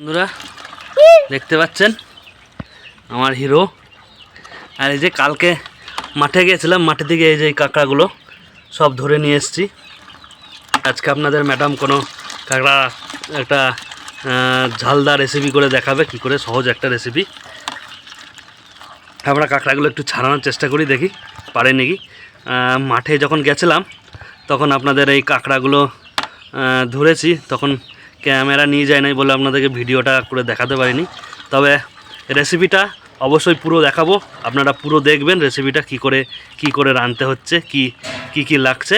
বন্ধুরা দেখতে পাচ্ছেন আমার হিরো। আর এই যে কালকে মাঠে গিয়েছিলাম, মাঠে থেকে এই যে কাঁকড়াগুলো সব ধরে নিয়ে এসেছি। আজকে আপনাদের ম্যাডাম কোনো কাঁকড়া একটা ঝালদার রেসিপি করে দেখাবে, কি করে সহজ একটা রেসিপি। আমরা কাঁকড়াগুলো একটু ছাড়ানোর চেষ্টা করি, দেখি পারে নাকি। মাঠে যখন গেছিলাম তখন আপনাদের এই কাঁকড়াগুলো ধরেছি, তখন ক্যামেরা নিয়ে যায় নাই বলে আপনাদেরকে ভিডিওটা করে দেখাতে পারিনি। তবে রেসিপিটা অবশ্যই পুরো দেখাবো, আপনারা পুরো দেখবেন রেসিপিটা কি করে রাঁধতে হচ্ছে, কি লাগছে,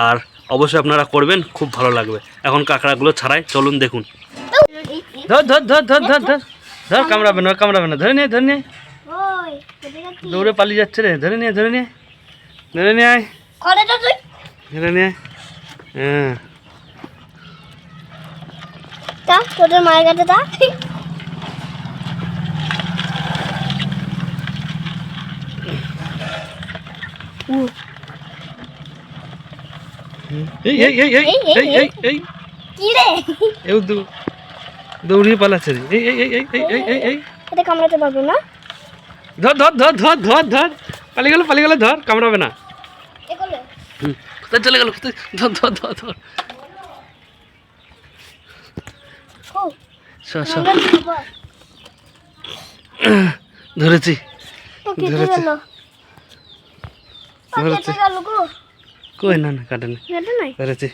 আর অবশ্যই আপনারা করবেন, খুব ভালো লাগবে। এখন কাঁকড়াগুলো ছাড়াই, চলুন দেখুন। ধর ধর ধর ধর ধর ধর ধর, কামড়াবে না, ধরে নিয়ে দৌড়ে পালিয়ে যাচ্ছে রে, ধরে নিয়ে ধরে নিয়ে আয়, ধরে নিয়ে। হ্যাঁ তোদের মায়ের কাছে তা দৌড়িয়ে পালাচ্ছে রে। এটা কামড়াতে পারবো না। ধর ধর ধর ধর ধর ধর, পালিয়ে গেল, ধর, কামড়াবে না। কোথায় চলে গেল, ধর ধর ধর ধর, ধরেছি কই, না কাটেনি, ধরেছি।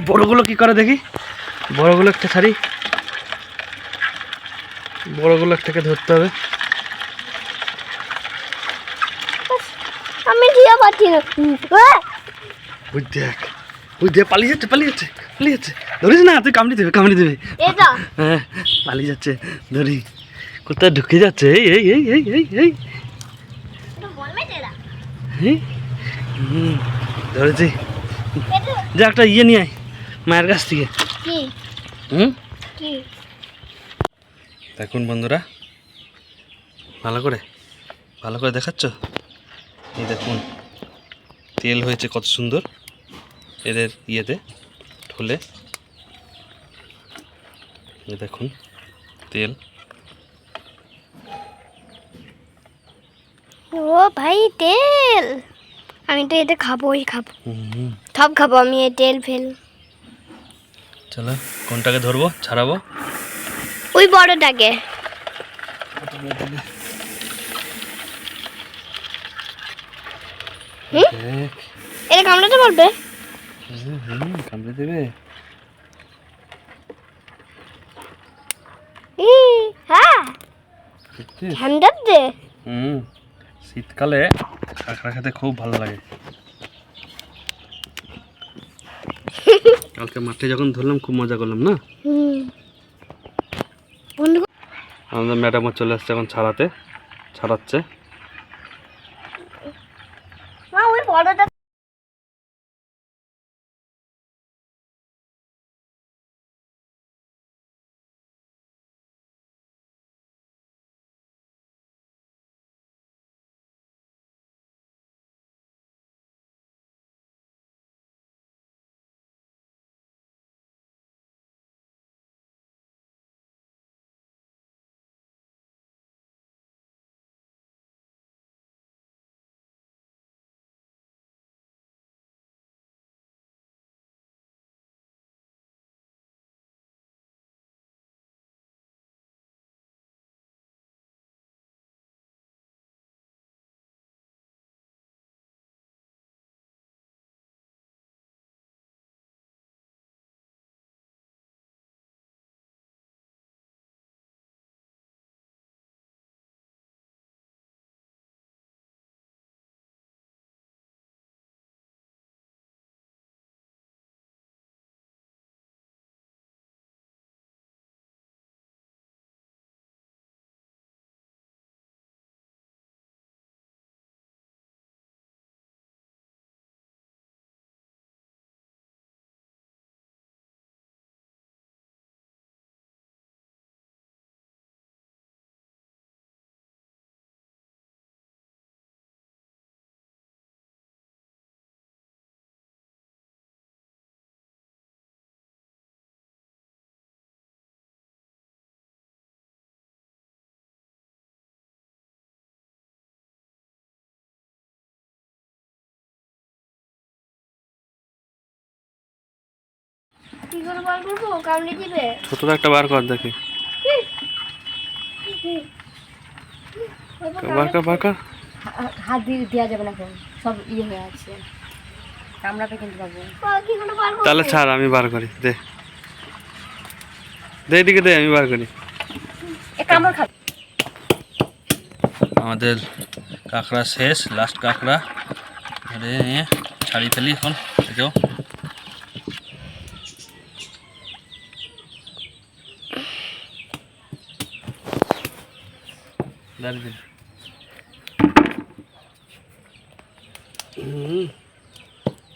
বড়গুলো কি করে দেখি, বড়গুলো একটা ছাড়ি, বড়গুলো একটাকে ধরতে হবে। আমি দিয়া পাচ্ছি না। দেখ পালিয়ে যাচ্ছে, ধরিস না, তুই কামড়ি দেবে। হ্যাঁ পালিয়ে যাচ্ছে, ধরি, কোথায় ঢুকে যাচ্ছে। ধরেছি, যা একটা ইয়ে নিয়ে আয় মায়ের কাছ থেকে। দেখুন বন্ধুরা, ভালো করে দেখাচ্ছ, এই দেখুন তেল হয়েছে কত সুন্দর এদের ইয়েতে, ঠোলে, এই দেখুন তেল। ও ভাই তেল, আমি তো এটা খাবোই, সব খাবো আমি এই তেল ফেল। চলো কোনটাকে ধরবো, ছাড়াবো? ওই বড়টাকে। এটা কামড়াতে পারবে? কামড়ে দেবে। হ্যাঁ ঠান্ডার দে। শীতকালে কাঁকড়া খেতে খুব ভালো লাগে। কালকে মাঠে যখন ধরলাম খুব মজা করলাম না। আমাদের ম্যাডামও চলে আসছে এখন ছাড়াচ্ছে। ওই বড়টা কি করে বার করবো? কামড়ে দিবে। ছোটটা একটা বার কর দেখি। বার কর। হাত দিয়ে দেওয়া যাবে না, সব ইয়ে হয়ে আছে, কামড়াতে কিন্তু পাবো। কি করে বার করবো? তাহলে ছাড়, আমি বার করি। দে দে এদিকে দে, আমি বার করি। এ কামড় খাবে। আমাদের কাঁকড়া শেষ, লাস্ট কাঁকড়া ধরে নিয়ে ছাড়িয়ে ফেলি এখন একেও।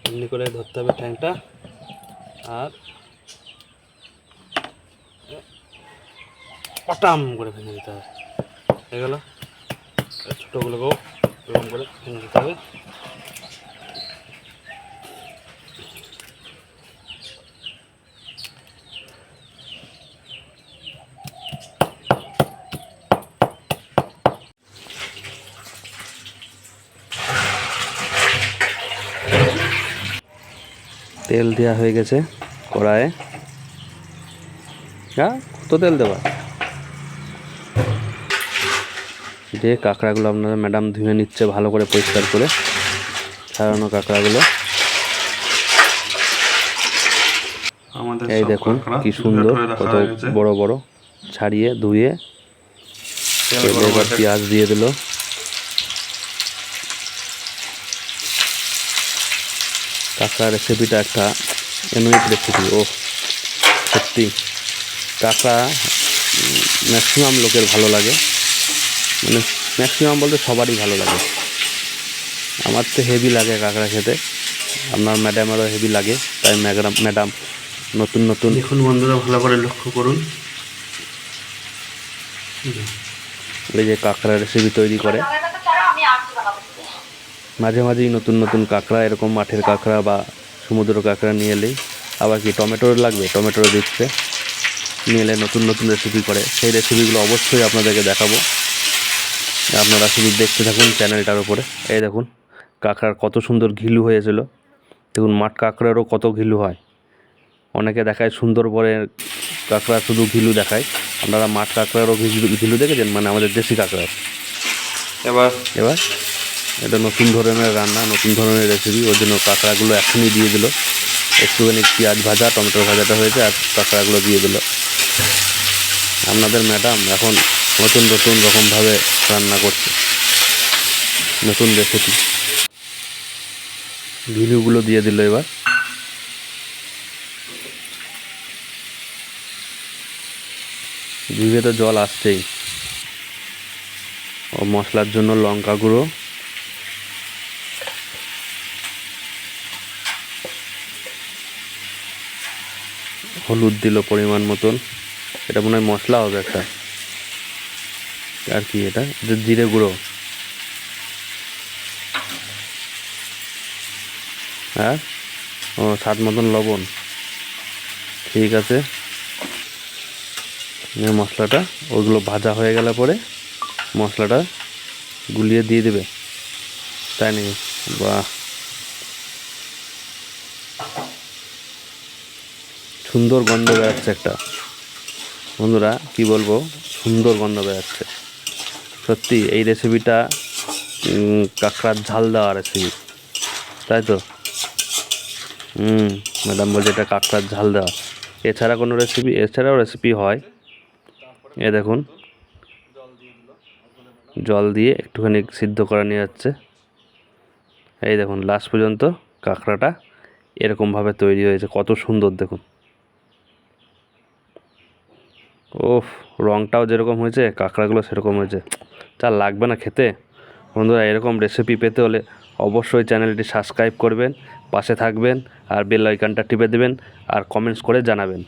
এমনি করে ধরতে হবে ঠ্যাংটা, আর পটাম করে ভেঙে দিতে হবে। হয়ে গেল। ছোটোগুলোকেও এরকম করে ভেঙে দিতে হবে। তেল দেওয়া হয়ে গেছে কড়াইয়ে। হ্যাঁ, কত তেল দেওয়া? যে কাঁকড়াগুলো আপনারা ম্যাডাম ধুয়ে নিচ্ছে ভালো করে পরিষ্কার করে, ছাড়ানো কাঁকড়াগুলো। এই দেখুন কি সুন্দর, কত বড় বড় ছাড়িয়ে ধুয়ে। এবার পেঁয়াজ দিয়ে দিল। কাঁকড়া রেসিপিটা একটা ইউনিক রেসিপি। ও সত্যি কাঁকড়া ম্যাক্সিমাম লোকের ভালো লাগে, মানে ম্যাক্সিমাম বলতে সবারই ভালো লাগে। আমার তো হেভি লাগে কাঁকড়া খেতে, আপনার ম্যাডামেরও হেভি লাগে। তাই ম্যাডাম নতুন নতুন, দেখুন বন্ধুরা ভালো করে লক্ষ্য করুন, এই যে কাঁকড়া রেসিপি তৈরি করে। মাঝে মাঝেই নতুন নতুন কাঁকড়া, এরকম মাঠের কাঁকড়া বা সমুদ্র কাঁকড়া নিয়ে এলেই, আবার কি টমেটোর লাগবে, টমেটোর দিচ্ছে, নিয়ে এলে নতুন নতুন রেসিপি করে। সেই রেসিপিগুলো অবশ্যই আপনাদেরকে দেখাবো, আপনারা শুধু দেখতে থাকুন চ্যানেলটার উপরে। এই দেখুন কাঁকড়ার কত সুন্দর ঘিলু হয়েছিল। দেখুন মাঠ কাঁকড়ারও কত ঘিলু হয়। অনেকে দেখায় সুন্দরবনের কাঁকড়া শুধু ঘিলু দেখায়, আপনারা মাঠ কাঁকড়ারও ঘিলু দেখেছেন, মানে আমাদের দেশি কাঁকড়ার। এবার এটা নতুন ধরনের রান্না, নতুন ধরনের রেসিপি, ওর জন্য কাঁকড়াগুলো এখনই দিয়ে দিল। একটুখানি পেঁয়াজ ভাজা, টমেটো ভাজাটা হয়েছে, আর কাঁকড়াগুলো দিয়ে দিল। আপনাদের ম্যাডাম এখন নতুন নতুন রকমভাবে রান্না করছে, নতুন রেসিপি। ঘিলুগুলো দিয়ে দিল। এবার জিভে তো জল আসছেই। ও মশলার জন্য লঙ্কা গুঁড়ো, হলুদ দিল পরিমাণ মতন। এটা মনে হয় মশলা হবে একটা, আর কি এটা জিরে গুঁড়ো, আর স্বাদ মতন লবণ। ঠিক আছে, মশলাটা ওগুলো ভাজা হয়ে গেলে পরে মশলাটা গুলিয়ে দিয়ে দেবে, তাই নাকি? বাহ, সুন্দর গন্ধ বেরাচ্ছে একটা। বন্ধুরা কি বলবো, সুন্দর গন্ধ বেরাচ্ছে সত্যি। এই রেসিপিটা কাঁকড়ার ঝাল দেওয়া রেসিপি, তাই তো? ম্যাডাম বলছে এটা কাঁকড়ার ঝাল দেওয়া। এছাড়া কোনো রেসিপি, এছাড়াও রেসিপি হয়। এ দেখুন জল দিয়ে একটুখানি সিদ্ধ করে নিয়ে যাচ্ছে। এই দেখুন লাস্ট পর্যন্ত কাঁকড়াটা এরকমভাবে তৈরি হয়েছে, কত সুন্দর দেখুন। ওফ, রঙটাও যেরকম হয়েছে, কাঁকড়াগুলো সেরকম হয়েছে, যা লাগবে না খেতে। বন্ধুরা এরকম রেসিপি পেতে হলে অবশ্যই চ্যানেলটি সাবস্ক্রাইব করবেন, পাশে থাকবেন, আর বেল আইকনটা টিপে দেবেন, আর কমেন্টস করে জানাবেন।